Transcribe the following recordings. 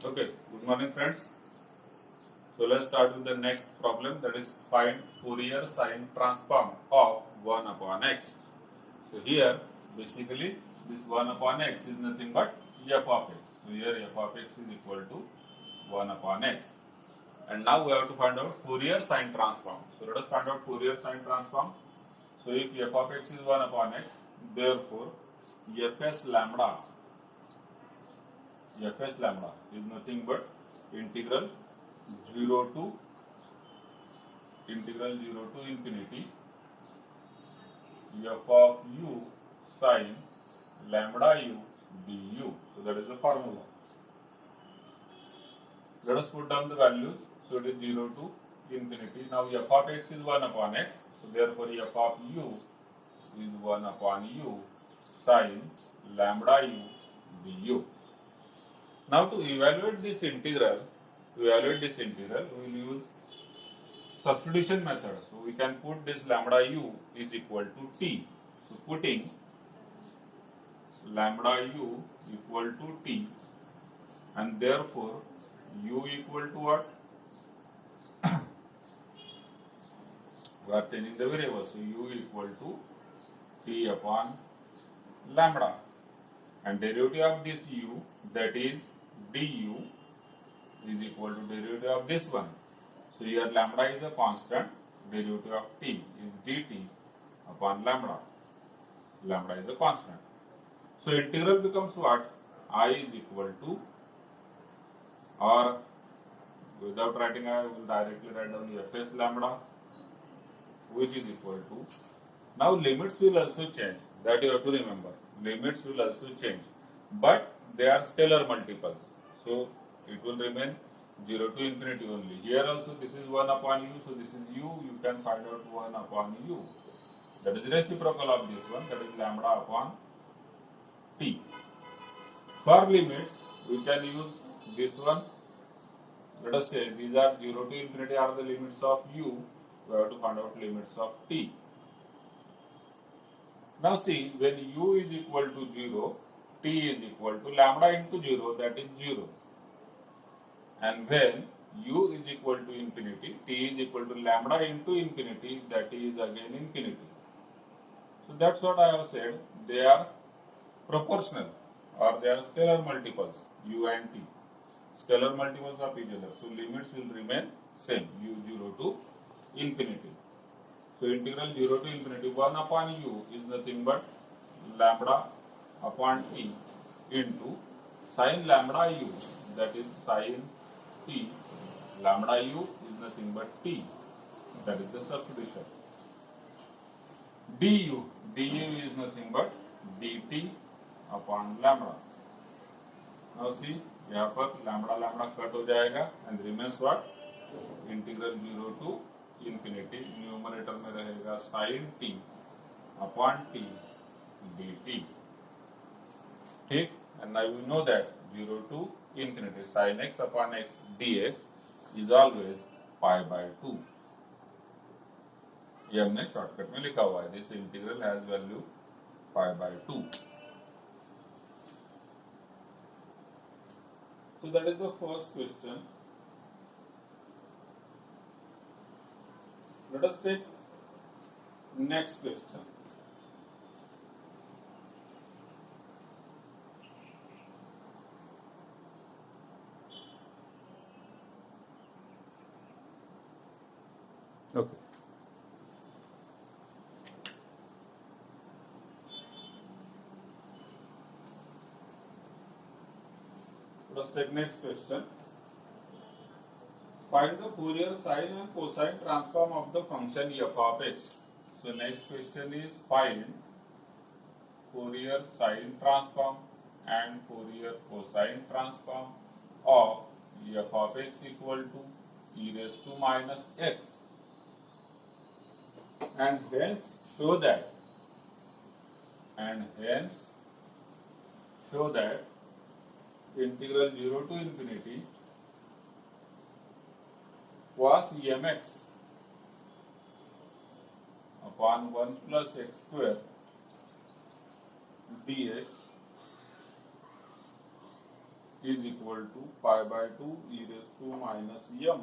Okay, good morning friends. So let's start with the next problem, that is find Fourier sine transform of 1 upon x. So here basically this 1 upon x is nothing but f of x. So here f of x is equal to 1 upon x. And now we have to find out Fourier sine transform. So let us find out Fourier sine transform. So if f of x is 1 upon x, therefore fs lambda is nothing but integral 0 to infinity f of u sine lambda u du. So that is the formula. Let us put down the values. So it is 0 to infinity. Now f of x is 1 upon x. So therefore f of u is 1 upon u sine lambda u du. Now to evaluate this integral, we will use substitution method. So we can put this lambda u is equal to t. So putting lambda u equal to t, and therefore u equal to what? We are changing the variable. So u equal to t upon lambda, and derivative of this u, that is du, is equal to derivative of this one. So here lambda is a constant, derivative of t is dt upon lambda. Lambda is a constant. So integral becomes what? I is equal to, or without writing I will directly write down fs lambda, which is equal to, now limits will also change, that you have to remember. Limits will also change, but they are scalar multiples. So it will remain 0 to infinity only. Here also this is 1 upon u, so this is u, you can find out 1 upon u. That is reciprocal of this one, that is lambda upon t. For limits, we can use this one. Let us say these are 0 to infinity are the limits of u, we have to find out limits of t. Now see, when u is equal to 0, t is equal to lambda into 0, that is 0. And when u is equal to infinity, t is equal to lambda into infinity, that is again infinity. So that's what I have said, they are proportional, or they are scalar multiples, u and t. Scalar multiples of each other. So limits will remain same, u 0 to infinity. So integral 0 to infinity 1 upon u is nothing but lambda upon t into sine lambda u, that is sine t. Lambda u is nothing but t, that is the substitution. Du is nothing but dt upon lambda. Now see, यहाँ पर lambda lambda cut हो जाएगा and remains what? Integral 0 to infinity. Numerator में रहेगा sin t upon t dt. ठीक? And now we know that 0 to infinity sin x upon x dx is always pi by 2. ये हमने shortcut में लिखा हुआ है. This integral has value pi by 2. So that is the first question. Let us take next question. Okay. Let us take next question. Find the Fourier sine and cosine transform of the function f of x. So next question is find Fourier sine transform and Fourier cosine transform of f of x equal to e raised to minus x, and hence show that integral 0 to infinity cos mx upon 1 plus x square dx is equal to pi by 2 e raised to minus m.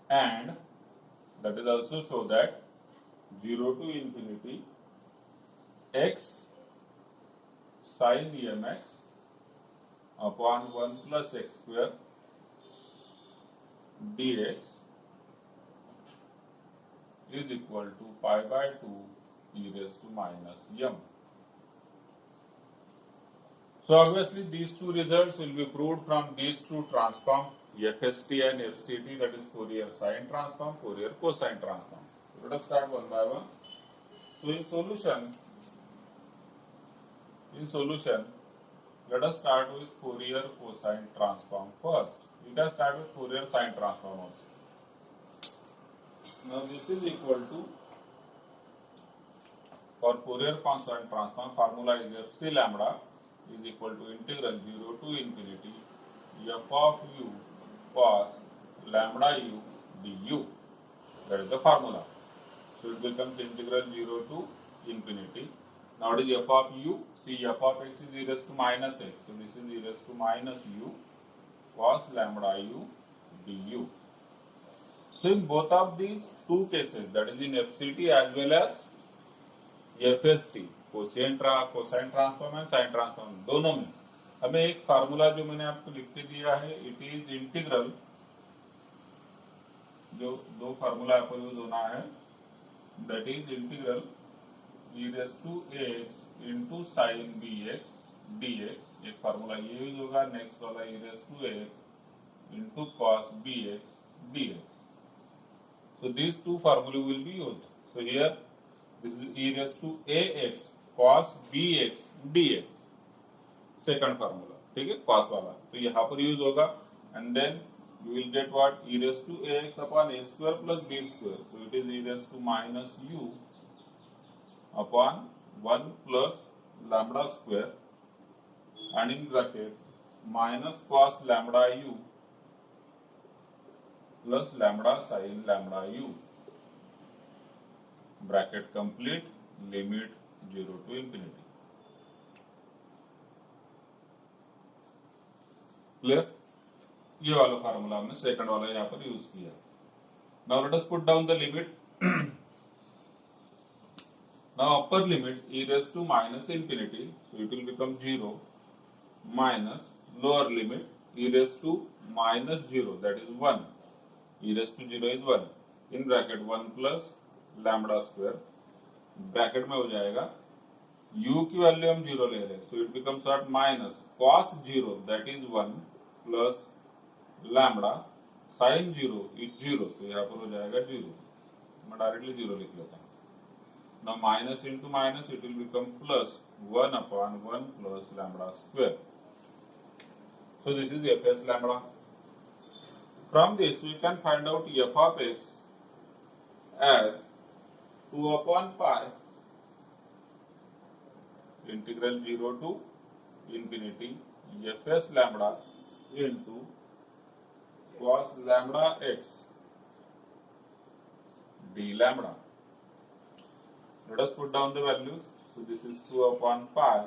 And that is also show that 0 to infinity x sin emx upon 1 plus x square dx is equal to pi by 2 e raised to minus m. So obviously these two results will be proved from these two transform, FST and FCT, that is Fourier sine transform, Fourier cosine transform. Let us start one by one. So in solution, let us start with Fourier cosine transform first. We can start with Fourier sine transform also. Now this is equal to, for Fourier cosine transform, formula is FC lambda is equal to integral 0 to infinity f of u cos lambda u du. That is the formula. So it becomes integral 0 to infinity. Now it is f of u. See, f of x is e raised to minus x. So this is e raised to minus u cos lambda u du. So in both of these two cases, that is in FCT as well as FST, cosine transform and sign transform, दोनों में हमें एक formula जो मैंने आपको लिख के दिया है, इट इज इंटीग्रल, जो दो फार्मूला आपको यूज होना है, that is integral e raise to x into sine bx dx. एक फार्मूला ये यूज होगा, नेक्स्ट वाला e raise to x into cos bx dx. So these two formulae will be used. So here this is e raised to ax cos bx dx, second formula, ठीक है, cos वाला, तो यहाँ पर use होगा, and then you will get what, e raised to ax upon a square plus b square. So it is e raised to minus u upon 1 plus lambda square, and in bracket minus cos lambda u plus lambda sin lambda u, bracket complete, limit 0 to infinity. Clear? ये वाला formula हमने second वाला यहाँ पर use किया. Now let us put down the limit. Now upper limit e raised to minus infinity, so it will become 0, minus lower limit e raised to minus 0, that is 1. E raised to 0 is 1. In bracket 1 plus lambda square, bracket में हो जाएगा, u की value हम 0 ले रहे हैं, so it becomes what, minus cos 0, that is 1, plus lambda sin 0 is 0, तो यहाँ पर हो जाएगा 0. मैं डायरेक्टली 0 लिख लेता हूँ. Now minus into minus, it will become plus 1 upon 1 plus lambda square. So this is fs lambda. From this we can find out f of x as 2 upon pi integral 0 to infinity fs lambda into cos lambda x d lambda. Let us put down the values. So this is 2 upon pi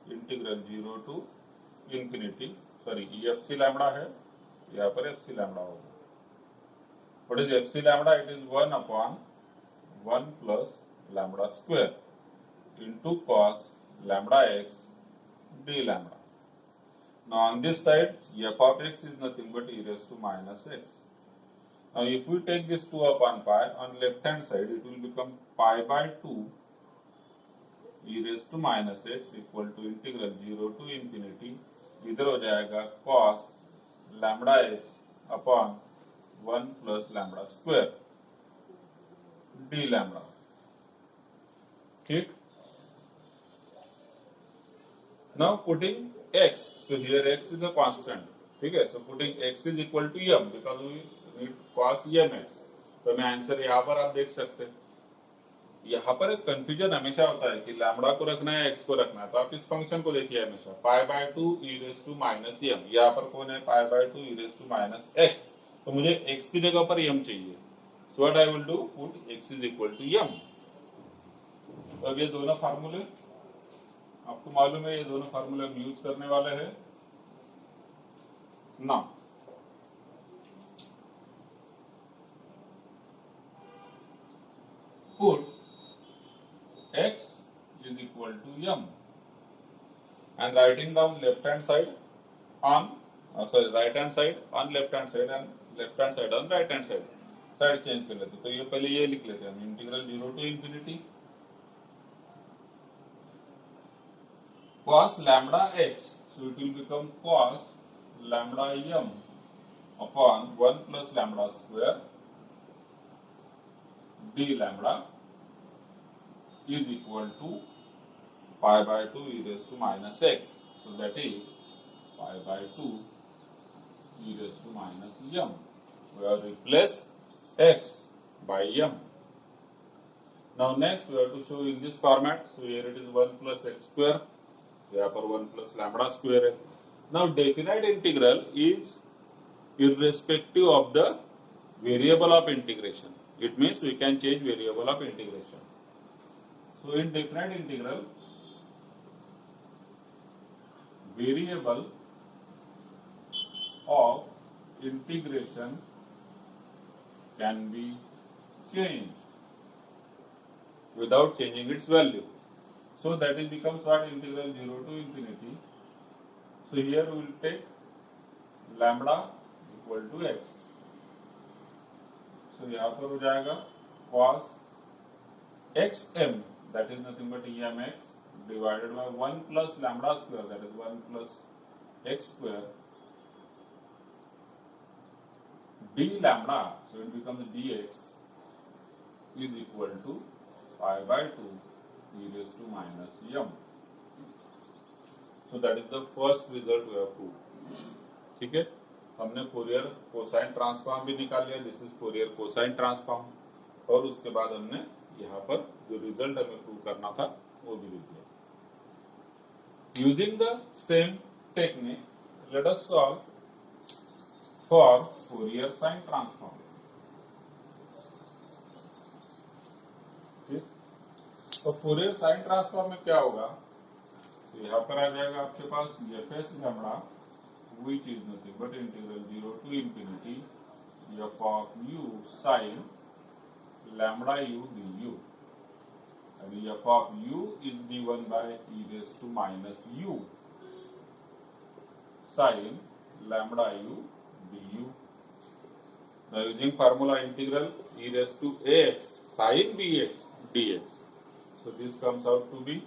integral 0 to infinity, sorry, fc lambda है, यहाँ पर fc lambda होगा. What is fc lambda? It is 1 upon 1 plus lambda square into cos lambda x d lambda. Now on this side, f of x is nothing but e raised to minus x. Now if we take this 2 upon pi, on left hand side it will become pi by 2 e raised to minus x equal to integral 0 to infinity, इधर हो जाएगा cos lambda x upon 1 plus lambda square d lambda. ठीक. Now putting x, so here x is a constant, ठीक है, so putting x is equal to m because we need cos mx, तो मैं answer यहाँ पर आप देख सकते हैं. यहाँ पर एक कंफ्यूजन हमेशा होता है कि लैम्बडा को रखना है एक्स को रखना है, तो आप इस फंक्शन को देखिए हमेशा pi by 2 e raise to minus m, यहाँ पर कौन है, pi by 2 e raise to minus x, तो मुझे एक्स की जगह पर एम चाहिए. So what I will do, put x is equal to m. तो अब ये दोनों फार्मूले आपको मालूम है, ये दोनों फार्मूले हम यूज करने वाले हैं ना। Put x is equal to m and writing down left hand side on right hand side on left hand side and left hand side on right hand side, side change कर लेते। तो ये पहले ये लिख लेते हैं हम, integral 0 to infinity cos lambda x, so it will become cos lambda m upon 1 plus lambda square d lambda is equal to pi by 2 e raised to minus x. So that is pi by 2 e raised to minus m. We have replaced x by m. Now next we have to show in this format. So here it is 1 plus x square. यहाँ पर 1 plus lambda square है. Now definite integral is irrespective of the variable of integration. It means we can change variable of integration. So in definite integral, variable of integration can be changed without changing its value. So that it becomes what? Integral 0 to infinity. So here we will take lambda equal to x. So यहाँ पर हो जाएगा cos xm, that is nothing but emx, divided by 1 plus lambda square, that is 1 plus x square d lambda, so it becomes dx is equal to pi by 2 e raised to minus m. So that is the first result we have proved. ठीक है, हमने Fourier cosine transform भी निकाल लिया, this is Fourier cosine transform, और उसके बाद हमने यहाँ पर जो रिजल्ट हमें प्रूव करना था वो भी लिख दिया। Using the same technique let us solve for Fourier sine transform. ठीक, तो फोरियर साइन ट्रांसफॉर्म में क्या होगा, तो यहाँ पर आ जाएगा आपके पास F lambda which is nothing but integral 0 to infinity f of u sin lambda u du, and f of u is given by e raised to minus u sin lambda u du. Now using formula integral e raised to ax sin bx dx, so this comes out to be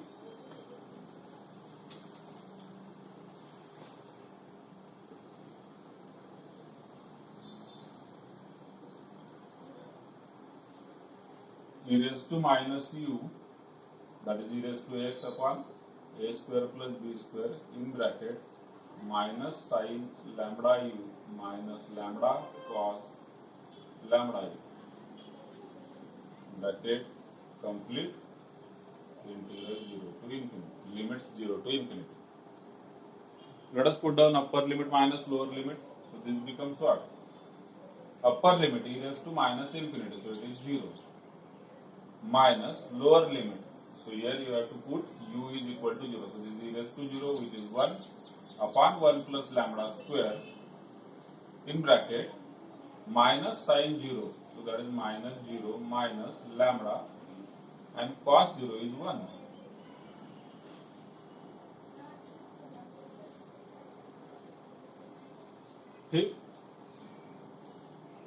e raised to minus u, that is e raised to x upon a square plus b square in bracket minus sin lambda u minus lambda cos lambda u, bracket complete integral 0 to infinity, limits 0 to infinity. Let us put down upper limit minus lower limit, so this becomes what? Upper limit e raised to minus infinity, so it is 0, minus lower limit, so here you have to put u is equal to 0, so this is e raised to 0 which is 1 upon 1 plus lambda square in bracket minus sin 0, so that is minus 0 minus lambda and cos 0 is 1. ठीक,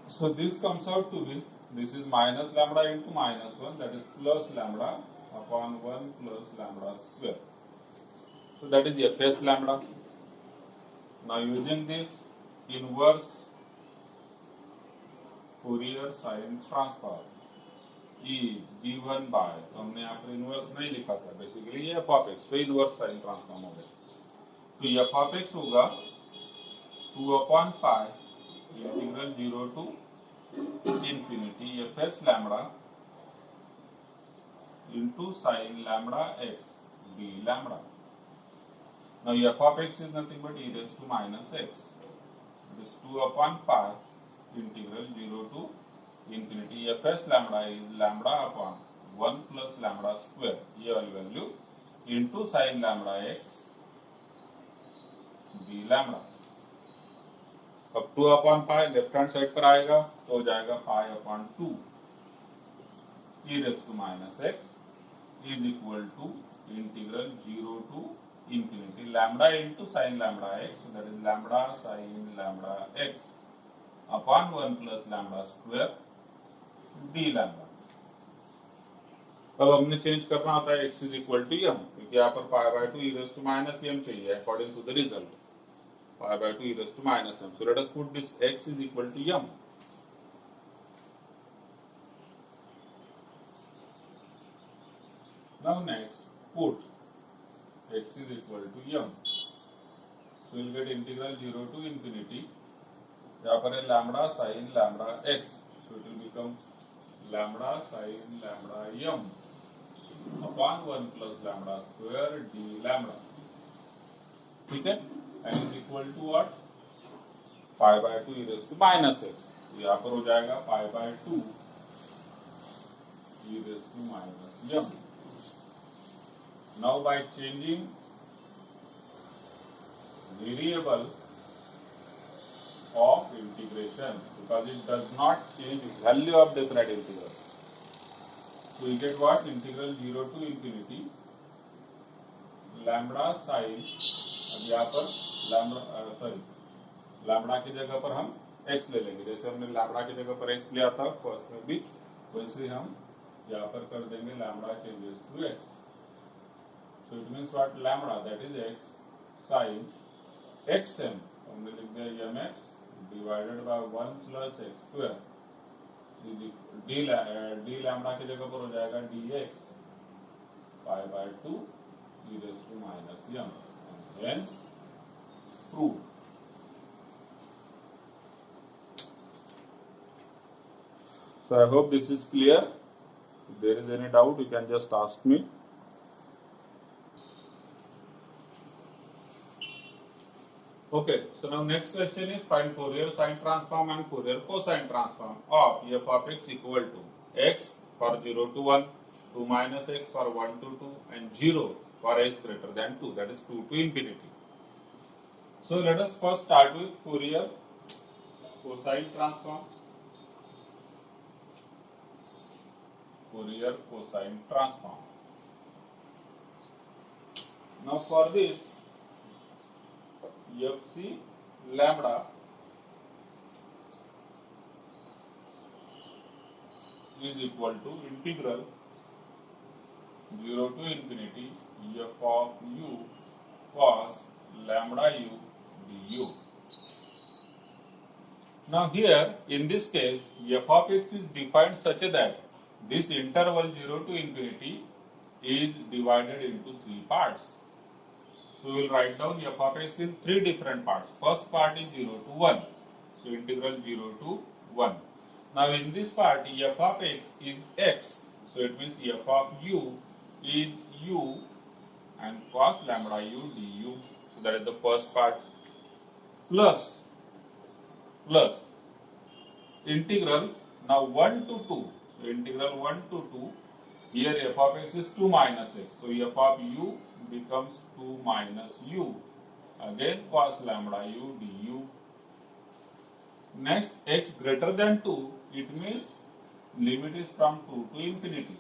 so this comes out to be, this is minus lambda into minus 1, that is plus lambda upon 1 plus lambda square. So that is fs lambda. Now using this inverse Fourier sine transform is given by, तो हमने यहाँ पर inverse नहीं लिखा था, basically ये f of x, तो inverse sine transform हो गया, तो f of x होगा 2 upon pi integral 0 to infinity fs lambda into sin lambda x d lambda. Now f of x is nothing but e raised to minus x. This 2 upon pi integral 0 to infinity fs lambda is lambda upon 1 plus lambda square ये वाली value into sine lambda x D lambda. अब 2 upon pi left hand side पर आएगा तो हो जाएगा pi upon 2 e raised to minus x is equal to integral 0 to infinity lambda into sin lambda x, so that is lambda sin lambda x upon 1 plus lambda square d lambda। अब हमने change करना होता है x is equal to m, क्योंकि यहाँ पर पाई by 2 e raised to minus m चाहिए according to the result, pi by 2 e raised to minus m, so let us put this x is equal to m। Now next put x is equal to m, so we will get integral 0 to infinity, यहाँ पर है lambda sin lambda x, so it will become lambda sin lambda m upon 1 plus lambda square d lambda, ठीक है, and is equal to what, pi by 2 e raised to minus x, यहाँ पर हो जाएगा pi by 2 e raised to minus m। Now by changing variable of integration, because it does not change value of definite integral, so we get what, integral 0 to infinity lambda sin, अब यहाँ पर lambda की जगह पर हम x ले लेंगे, जैसे हमने लैम्बडा की जगह पर x लिया था फर्स्ट में भी, वैसे हम यहाँ पर कर देंगे lambda changes to x, so it means what, lambda that is x sin xm, हमने लिख दिया mx divided by 1 plus x square d lambda की जगह पर हो जाएगा dx pi by 2 e raised to minus m, and hence proved। So I hope this is clear. If there is any doubt, you can just ask me. Okay, so now next question is find Fourier sine transform and Fourier cosine transform of f of x equal to x for 0 to 1, 2 minus x for 1 to 2, and 0 for x greater than 2, that is 2 to infinity. So let us first start with Fourier cosine transform. Fourier cosine transform. Now for this, fc lambda is equal to integral 0 to infinity f of u cos lambda u du. Now here in this case f of x is defined such that this interval 0 to infinity is divided into 3 parts. So we will write down f of x in 3 different parts. First part is 0 to 1. So integral 0 to 1. Now in this part f of x is x. So it means f of u is u and cos lambda u du. So that is the first part. Plus integral now 1 to 2. So integral 1 to 2. Here f of x is 2 minus x. So f of u becomes 2 minus u. Again cos lambda u du. Next x greater than 2, it means limit is from 2 to infinity.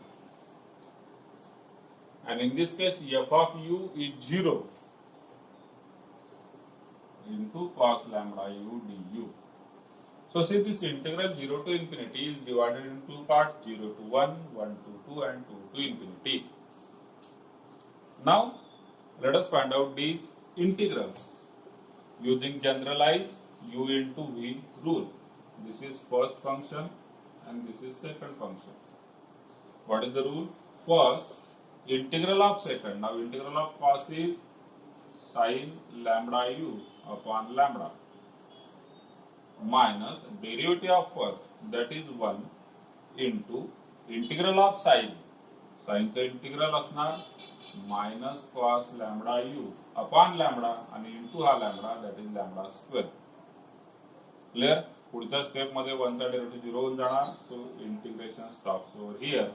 And in this case f of u is 0 into cos lambda u du. So see this integral 0 to infinity is divided into 2 parts, 0 to 1, 1 to 2 and 2 to infinity. Now let us find out these integrals using generalized u into v rule. This is first function and this is second function. What is the rule? First, integral of second. Now integral of cos is sin lambda u upon lambda minus derivative of first, that is 1 into integral of sin. Sin चा integral असणार minus cos lambda u upon lambda and into हा lambda, that is lambda square. Clear? पुढच्या step मध्ये 1 चा derivative 0 होऊन जाणार, so integration stops over here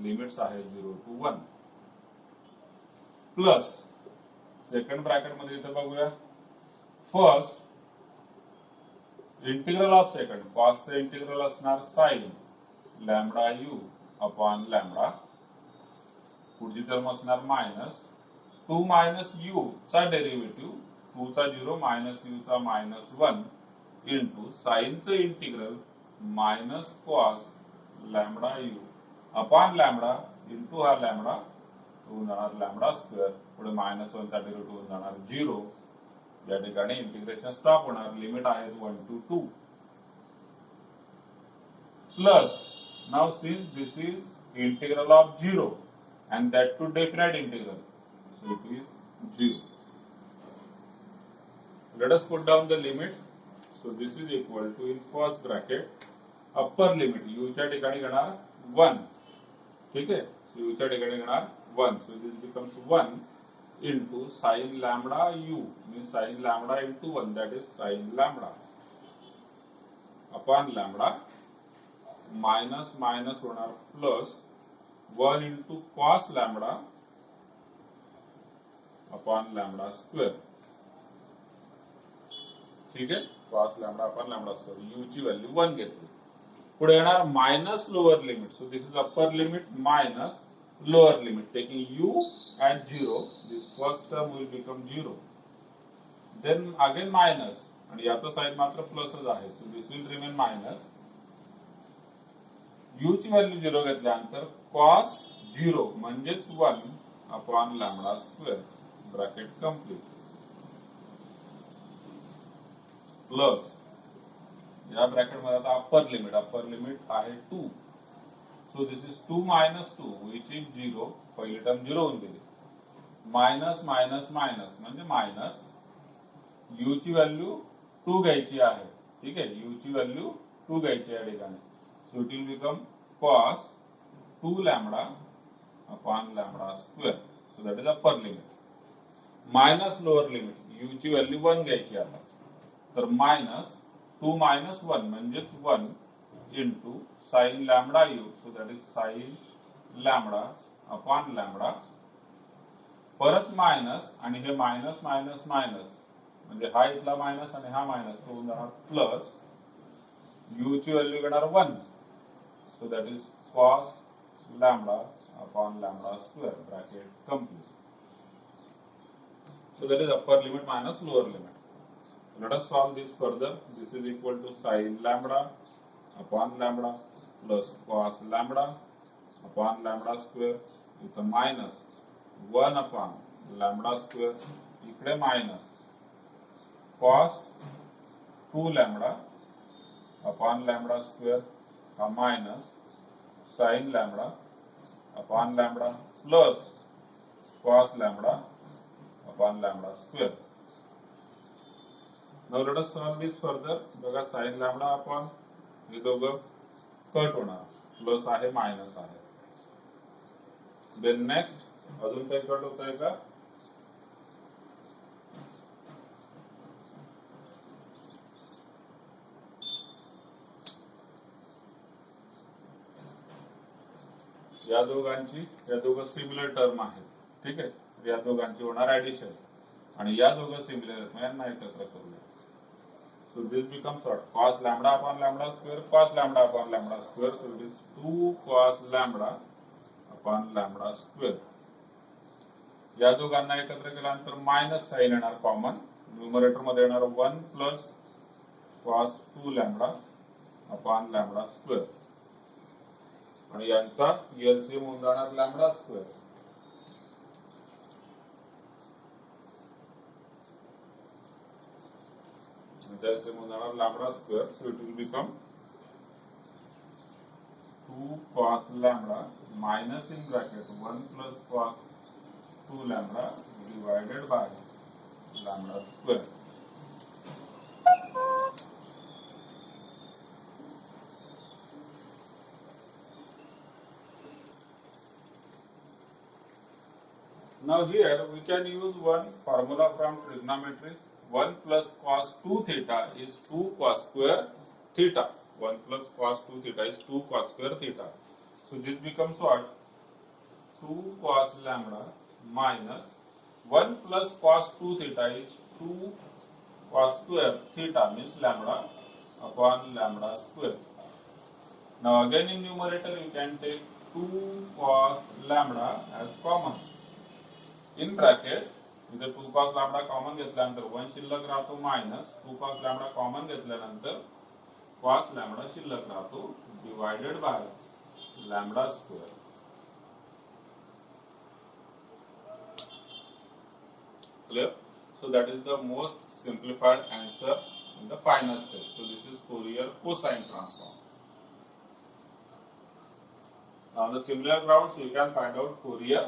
limits आहे 0 to 1 plus second bracket मध्ये इथे बघूया फर्स्ट इंटिग्रल ऑफ सेकंड कॉसचं इंटिग्रल असणार sine lambda u upon lambda पुढची टर्म असणार मायनस 2 मायनस यू चा डेरिव्हेटिव्ह 2 चा 0 मायनस यू चा -1 इंटू साइनचं integral minus cos lambda u upon lambda into हा लॅम्बडा होऊन जाणार लॅम्बडा स्क्वेअर पुढे -1 चा डेरिव्हेटिव्ह होऊन जाणार 0 या ठिकाणी इंटिग्रेशन स्टॉप होणार लिमिट आहेत 1 to 2 plus now since this is integral of 0 and that to definite integral so it is 0 let us put down the limit so this is equal to in first bracket upper limit u च्या ठिकाणी घेणार 1 ठीक आहे u च्या ठिकाणी घेणार 1 so this becomes 1 into sin lambda u means sin lambda into 1 that is sin lambda upon lambda minus minus होणार plus 1 into cos lambda upon lambda square ठीक आहे cos lambda upon lambda square u ची value 1 घेतली पुढे येणार minus lower limit so this is upper limit minus lower limit taking u at 0 this first term will become 0 then again minus आणि याचा sign मात्र प्लसच आहे so this will remain minus u ची value 0 घेतल्यानंतर cos 0 म्हणजेच 1 upon lambda square bracket complete plus या bracket मध्ये आता अप्पर लिमिट आहे 2 सो this is 2 minus 2 which is 0 पहिली टर्म 0 होऊन गेली मायनस मायनस मायनस म्हणजे मायनस u ची व्हॅल्यू 2 घ्यायची आहे ठीक आहे u ची व्हॅल्यू 2 घ्यायची आहे या ठिकाणी so it will become cos 2 lambda upon lambda square so that is upper limit minus lower limit u ची व्हॅल्यू 1 घ्यायची आता तर मायनस 2 मायनस 1 म्हणजेच 1 into sin lambda u so that is sin lambda upon lambda परत minus आणि हे minus minus minus म्हणजे हा इथला मायनस आणि हा मायनस तो होऊन जाणार प्लस u ची व्हॅल्यू घेणार 1 so that is cos lambda upon lambda square bracket complete so that is upper limit minus lower limit let us solve this further this is equal to sin lambda upon lambda plus cos lambda upon lambda square with a minus 1 upon lambda square इकडे minus cos 2 lambda upon lambda square a minus sin lambda upon lambda plus cos lambda upon lambda square. Now let us solve this further. बघा sin lambda upon हे दोघं cut होणार plus आहे minus आहे. Then next अजून काही cut होत आहे का? या दोघं सिमिलर टर्म आहेत ठीक आहे या दोघांची होणार ऍडिशन आणि या दोघं सिमिलर आहेत मग यांना एकत्र करूया so this becomes what cos lambda upon lambda square cos lambda upon lambda square so it is 2 cos lambda upon lambda square या दोघांना एकत्र केल्यानंतर मायनस साइन येणार कॉमन न्यूमरेटर मध्ये येणार 1 plus cos 2 lambda upon lambda square आणि यांचा LCM होऊन जाणार लॅम्बडा स्क्वेअर एलसीएम होऊन जाणार lambda square so it will become 2 cos lambda minus in bracket 1 plus cos 2 lambda divided by lambda square Now here we can use one formula from trigonometry. 1 plus cos 2 theta is 2 cos square theta. 1 plus cos 2 theta is 2 cos square theta. So this becomes what? 2 cos lambda minus 1 plus cos 2 theta is 2 cos square theta means lambda upon lambda square. Now again in numerator you can take 2 cos lambda as common. In bracket इथे 2 cos lambda common घेतल्यानंतर 1 शिल्लक राहतो minus 2 cos lambda common घेतल्यानंतर cos lambda शिल्लक राहतो divided by lambda square. Clear? So that is the most simplified answer in the final step. So this is Fourier cosine transform. Now on the similar grounds we can find out Fourier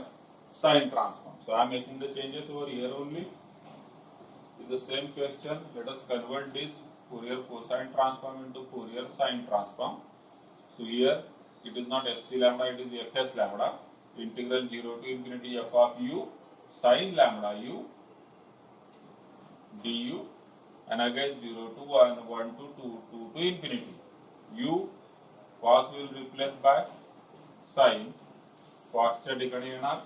sine transform. So I am making the changes over here only. With the same question, let us convert this Fourier cosine transform into Fourier sine transform. So here it is not fc lambda, it is fs lambda. Integral 0 to infinity f of u sine lambda u du, and again 0 to 1, 1 to 2, 2 to infinity. U cos will replace by sine, cos च्या ठिकाणी येणार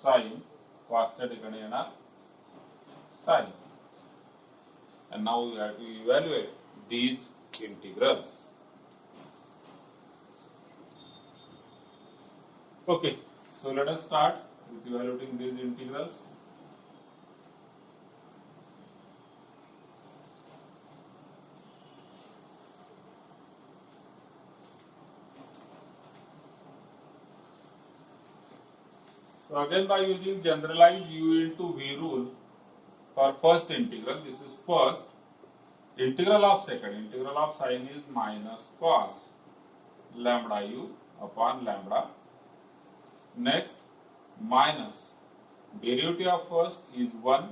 sine, cos च्या ठिकाणी येणार sine. And now we have to evaluate these integrals. Okay, so let us start with evaluating these integrals. So again by using generalized u into v rule for first integral, this is first. Integral of second, integral of sine is minus cos lambda u upon lambda. Next, minus derivative of first is 1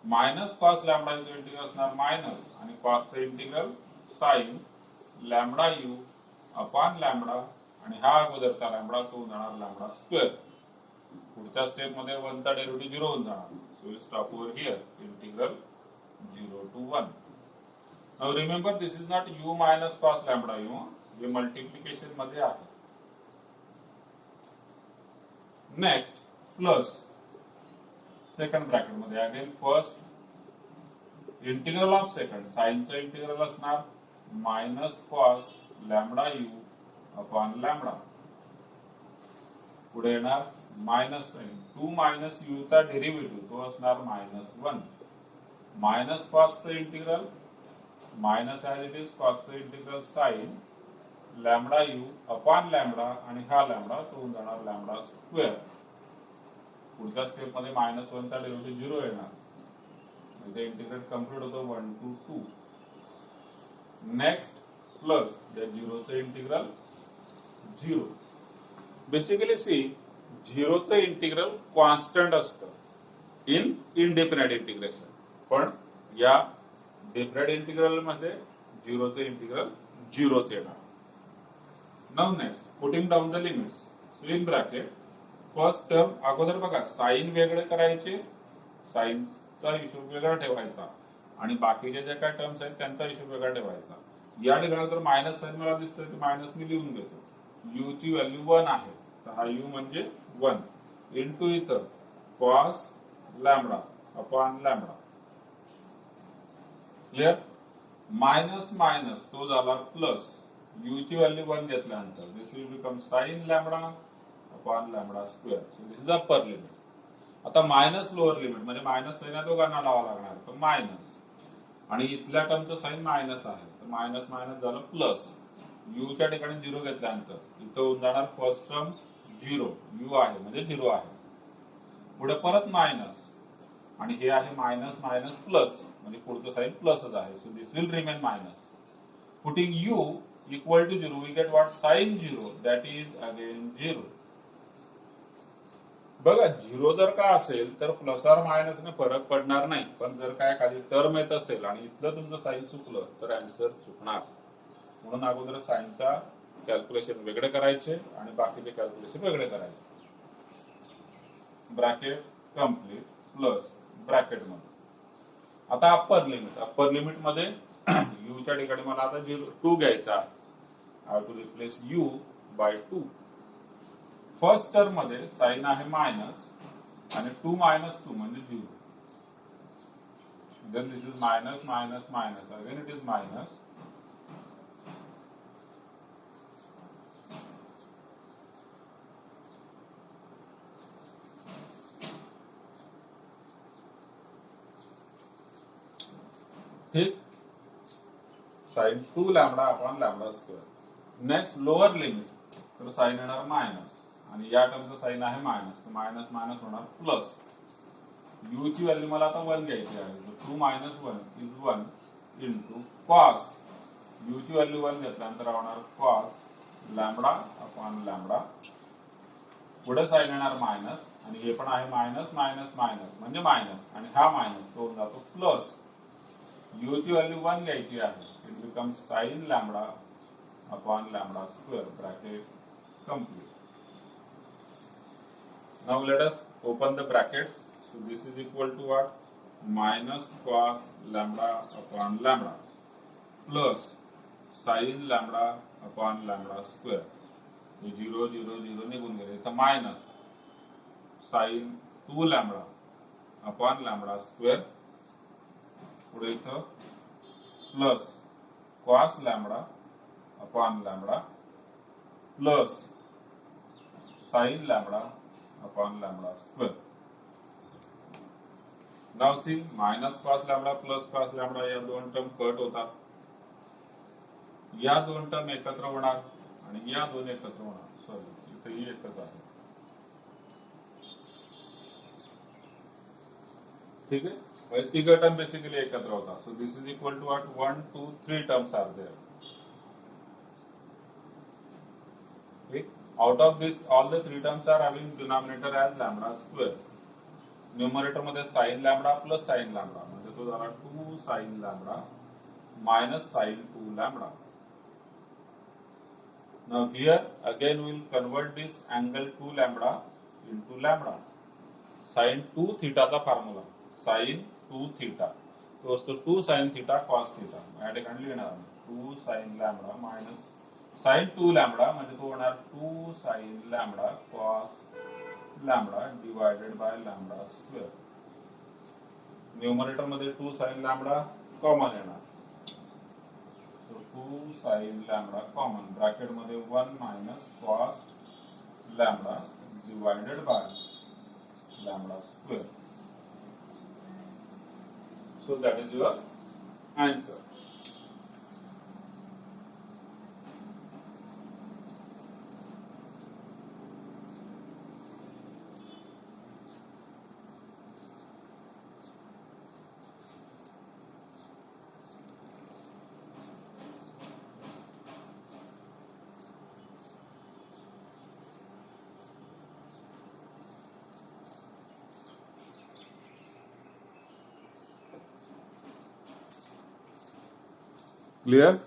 minus cos lambda is integral असणार minus आणि cos चा integral sin lambda u upon lambda आणि हा अगोदरचा lambda तो होऊन जाणार lambda square. पुढच्या step मध्ये 1 चा डेरिव्हेटिव्ह 0 होऊन जाणार. So we stop over here integral 0 to 1. Now remember this is not u minus cos lambda u, हे मल्टिप्लिकेशन मध्ये आहे. नेक्स्ट प्लस सेकंड ब्रॅकेट मध्ये again first integral of second साइनचं इंटिग्रल असणार minus cos lambda u upon lambda. पुढे येणार minus sine 2 minus u चा derivative तो असणार -1 मायनस कॉसचं integral minus as it is कॉसचं integral sine lambda u upon lambda आणि हा लॅम्बडा तो होऊन जाणार लॅम्बडा स्क्वेअर. पुढच्या स्टेप मध्ये -1 चा डेरिव्हेटिव्ह 0 येणार. इथे इंटिग्रेट कंप्लीट होतो 1 to 2. नेक्स्ट प्लस या 0 चं इंटिग्रल 0. बेसिकली सी 0 चं इंटिग्रल कॉन्स्टंट असतं इन इनडेफिनाइट इंटिग्रेशन, पण या डेफिनाइट इंटिग्रल मध्ये 0 चं इंटिग्रल 0च येणार. Now next, putting down the limits. So in bracket, first term अगोदर बघा साइन वेगळे करायचे, साइनचा हिशोब वेगळा ठेवायचा आणि बाकीचे जे काय टर्म्स आहेत त्यांचा हिशोब वेगळा ठेवायचा. या ठिकाणी तर मायनस साइन मला दिसतंय की मायनस मी लिहून घेतो. u ची व्हॅल्यू 1 आहे, तर हा u म्हणजे 1 इनटू इथं cos lambda upon lambda. Clear? Minus minus तो झाला प्लस, u ची व्हॅल्यू 1 घेतल्यानंतर this will become sin lambda upon lambda square. So this is upper limit. आता मायनस लोअर लिमिट म्हणजे मायनस साइन दोघांना लावा लागणार, तर मायनस आणि इथल्या टर्मचं साइन मायनस आहे, तर मायनस मायनस झालं प्लस. u च्या ठिकाणी 0 घेतल्यानंतर इथं होऊन जाणार फर्स्ट टर्म 0, u आहे म्हणजे 0 आहे. पुढे परत मायनस आणि हे आहे मायनस मायनस प्लस म्हणजे पुढचं साइन प्लसच आहे. So this will remain minus. Putting u equal to 0, we get what? Sin 0, that is again 0. बघा 0 जर का असेल तर प्लस और मायनस ने फरक पडणार नाही, पण जर काय खाली टर्म येत असेल आणि इथलं तुमचं साइन चुकलं तर आन्सर चुकणार. म्हणून अगोदर साइनचा कॅल्क्युलेशन वेगळे करायचे आणि बाकीचे कॅल्क्युलेशन वेगळे करायचे. ब्रॅकेट कंप्लीट प्लस ब्रॅकेट मध्ये आता अप्पर लिमिट मध्ये u च्या ठिकाणी मला आता 2 घ्यायचा आहे. I have to replace u by 2. First term मध्ये साइन आहे मायनस आणि 2 मायनस 2 म्हणजे 0. Then this is minus minus minus. Again it is minus. ठीक. Sin 2 lambda upon lambda square. Next lower limit. तर साइन येणार मायनस आणि या टर्मचं sign आहे मायनस, तर मायनस मायनस होणार प्लस. u ची व्हॅल्यू मला आता 1 घ्यायची आहे. 2 minus 1 is 1 into cos. u ची व्हॅल्यू 1 घेतल्यानंतर होणार कॉस लॅम्बडा अपॉन लॅम्बडा. पुढे साइन येणार मायनस आणि हे पण आहे मायनस मायनस मायनस म्हणजे मायनस आणि हा मायनस तो होऊन जातो प्लस. u ची व्हॅल्यू 1 घ्यायची आहे. It becomes sine lambda upon lambda square bracket complete. Now let us open the brackets. So this is equal to what? Minus cos lambda upon lambda plus sin lambda upon lambda square. ये 0 0 0 निघून गेले तर minus sin 2 lambda upon lambda square. पुढे इथं plus cos lambda upon lambda plus sin lambda upon lambda square. Now see minus cos lambda plus cos lambda या दोन term cut होतात. या दोन टर्म एकत्र होणार आणि या दोन एकत्र होणार. सॉरी इथे ही एकच आहे. ठीक आहे. म्हणजे तिघ टर्म बेसिकली एकत्र होतात. So this is equal to what 1 2 3 terms are there. ठीक. Out of this, all the three terms are having denominator as lambda square. Numerator मध्ये sin lambda plus sin lambda म्हणजे तो झाला 2 sin lambda minus sin 2 lambda. Now here again we will convert this angle 2 lambda into lambda. Sin 2 theta चा formula sin 2 theta तो असतो 2 sin theta cos theta. या ठिकाणी लिहिणार 2 sin lambda minus sin 2 lambda म्हणजे तो होणार 2 sin lambda cos lambda divided by lambda square. Numerator मध्ये 2 sin lambda कॉमन येणार. So 2 sin lambda common bracket मध्ये 1 minus cos lambda divided by lambda square. So that is your answer. Clear?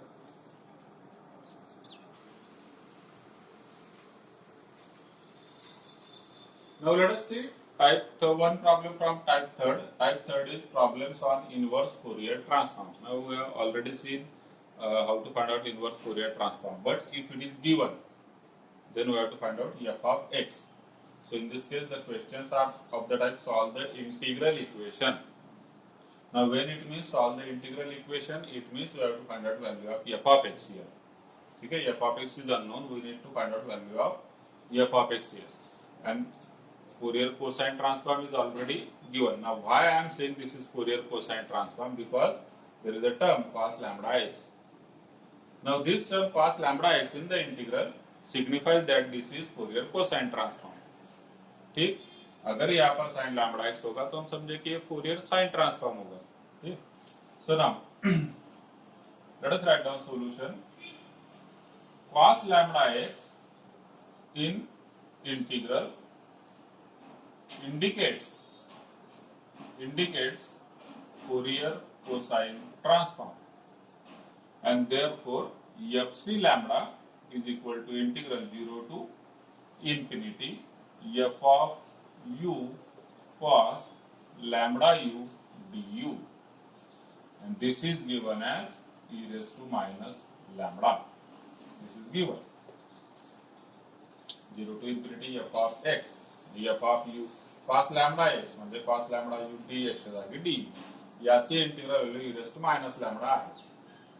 Now let us see type 1 problem from type 3rd. Type 3rd is problems on inverse Fourier transform. Now we have already seen how to find out inverse Fourier transform. But if it is given, then we have to find out f of x. So in this case, the questions are of the type solve the integral equation. Now when it means solve the integral equation, it means we have to find out value of f of x here. Okay, f of x is unknown. We need to find out value of f of x here. And Fourier cosine transform is already given. Now why I am saying this is Fourier cosine transform? Because there is a term cos lambda x. Now this term cos lambda x in the integral signifies that this is Fourier cosine transform. ठीक. अगर यहाँ पर sin lambda x होगा तो हम समझे कि ये Fourier sin transform होगा. ठीक. So now let us write down solution. Cos lambda x in integral indicates Fourier cosine transform, and therefore fc lambda is equal to integral 0 to infinity f of u cos lambda u du, and this is given as e raised to minus lambda. This is given. 0 to infinity f of x f of u cos lambda x म्हणजे cos lambda u dx च्या जागी du याचे integral value e raised to minus lambda आहे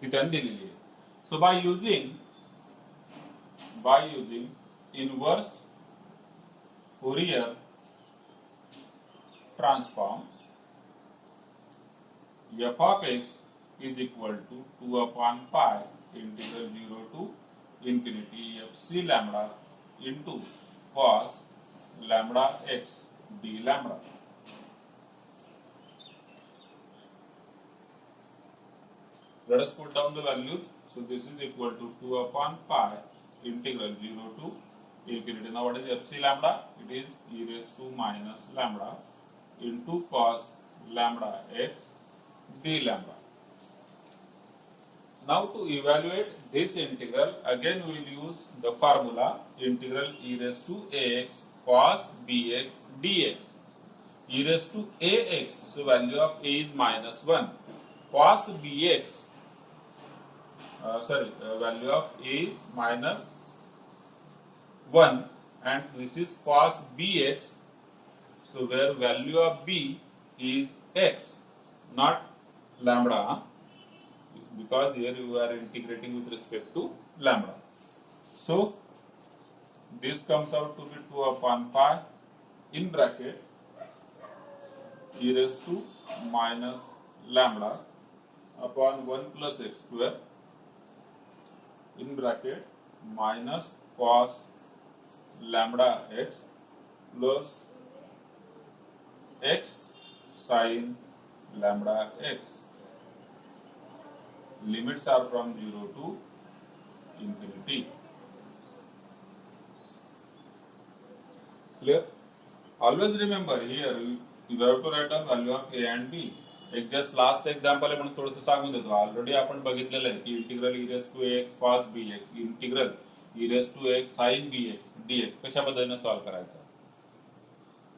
ती त्यांनी दिलेली आहे. So by using inverse Fourier transform f of x is equal to 2 upon pi integral 0 to infinity f c lambda into cos lambda x d lambda. Let us put down the values. So this is equal to 2 upon pi integral 0 to infinity. Now what is f c lambda? It is e raised to minus lambda into cos lambda x d lambda. Now to evaluate this integral, again we will use the formula integral e raised to ax cos bx dx. E raised to ax, so value of a is minus 1. Cos bx, value of a is minus 1 and this is cos bx, so where value of b is x, not lambda, because here you are integrating with respect to lambda. So this comes out to be 2 upon pi in bracket e raised to minus lambda upon 1 plus x square in bracket minus cos lambda x plus x sin lambda x. Limits are from 0 to infinity. Clear? Always remember here you have to write down value of a and b. एक just last example आहे म्हणून थोडंसं सांगून देतो. Already आपण बघितलेलं आहे की integral e raised to ax cos bx integral e raised to ax sin bx dx कशा पद्धतीने सॉल्व्ह करायचा.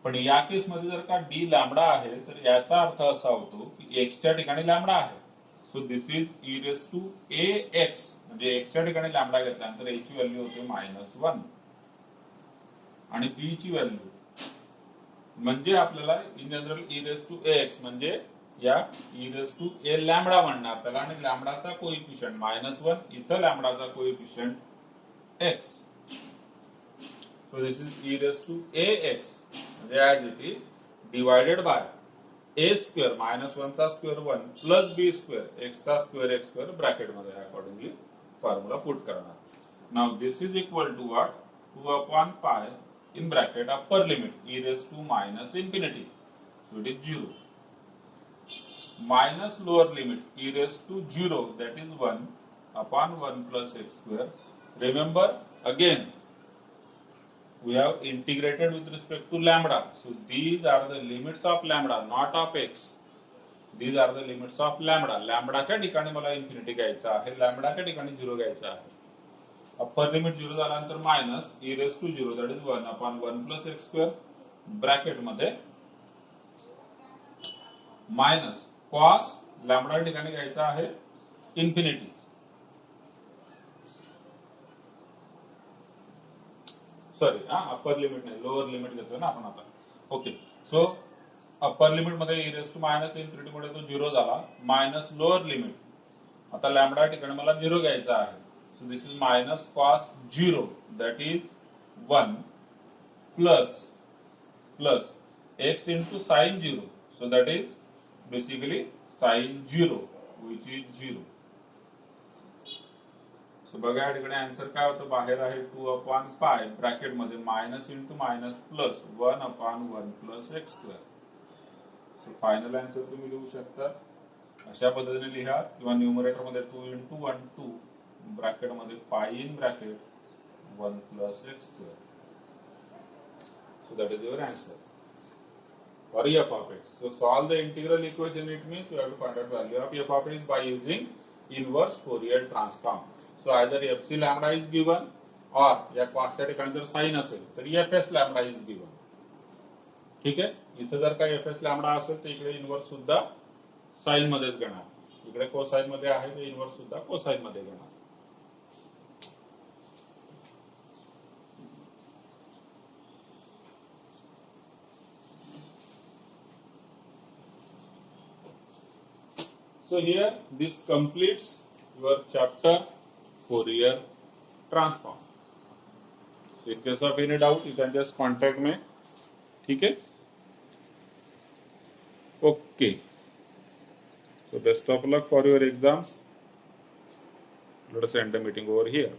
पण या केस मध्ये जर का d लॅम्बडा आहे तर याचा अर्थ असा होतो की x च्या ठिकाणी लॅम्बडा आहे. सो this is e raised to ax म्हणजे x च्या ठिकाणी लॅम्बडा घेतल्यानंतर a ची व्हॅल्यू होते -1 आणि b ची व्हॅल्यू म्हणजे आपल्याला in general e raised to ax म्हणजे या e raised to a lambda म्हणणार त्याला आणि लॅम्बडाचा कोएफिशिएंट -1 इथं लॅम्बडाचा coefficient x. So this is e raised to ax as it is divided by a square -1 चा square 1 plus b square x चा square x square bracket मध्ये accordingly formula put करणार. Now this is equal to what? 2 upon pi in bracket upper limit e raised to minus infinity. So it is 0. Minus lower limit e raised to 0 that is 1 upon 1 plus x square. Remember again we have integrated with respect to lambda. So these are the limits of lambda not of x. These are the limits of lambda. Lambda च्या ठिकाणी मला infinity घ्यायचा आहे lambda च्या ठिकाणी 0 घ्यायचा आहे. Upper limit 0 झाल्यानंतर minus e raised to 0 that is 1 upon 1 plus x square bracket मध्ये मायनस cos लॅम्बडा ठिकाणी घ्यायचा आहे इन्फिनिटी. सॉरी अप्पर लिमिट नाही लोअर लिमिट घेतोय ना आपण आता. ओके सो अप्पर लिमिट मध्ये e raised to minus infinity मध्ये तो 0 झाला मायनस लोअर लिमिट आता लॅम्बडा ठिकाणी मला 0 घ्यायचा आहे. सो this is minus cos 0 that is 1 plus x into sin 0 so that is basically sin 0 which is 0. सो बघा या ठिकाणी आन्सर काय होतं बाहेर आहे 2 upon pi ब्रॅकेट मध्ये minus into minus plus 1 upon 1 plus x square. सो फायनल आन्सर तुम्ही लिहू शकता अशा पद्धतीने लिहा किंवा न्यूमरेटर मध्ये 2 into 1 2 ब्रॅकेट मध्ये pi in bracket 1 plus x square. So that is your answer. Or f of x. So solve the integral equation. It means we have to find out value of f of x by using inverse Fourier transform. So either f c lambda is given or या cos च्या ठिकाणी जर sin असेल तर f s lambda is given. ठीक आहे इथे जर का f s lambda असेल तर इकडे इन्व्हर्स सुद्धा sin मध्येच घेणार. इकडे कोसाइन मध्ये आहे तर इन्व्हर्स सुद्धा कोसाइन मध्ये घेणार. So here this completes your chapter Fourier transform. So in case of any doubt, you can just contact me. Okay. Okay. So best of luck for your exams. Let us end the meeting over here.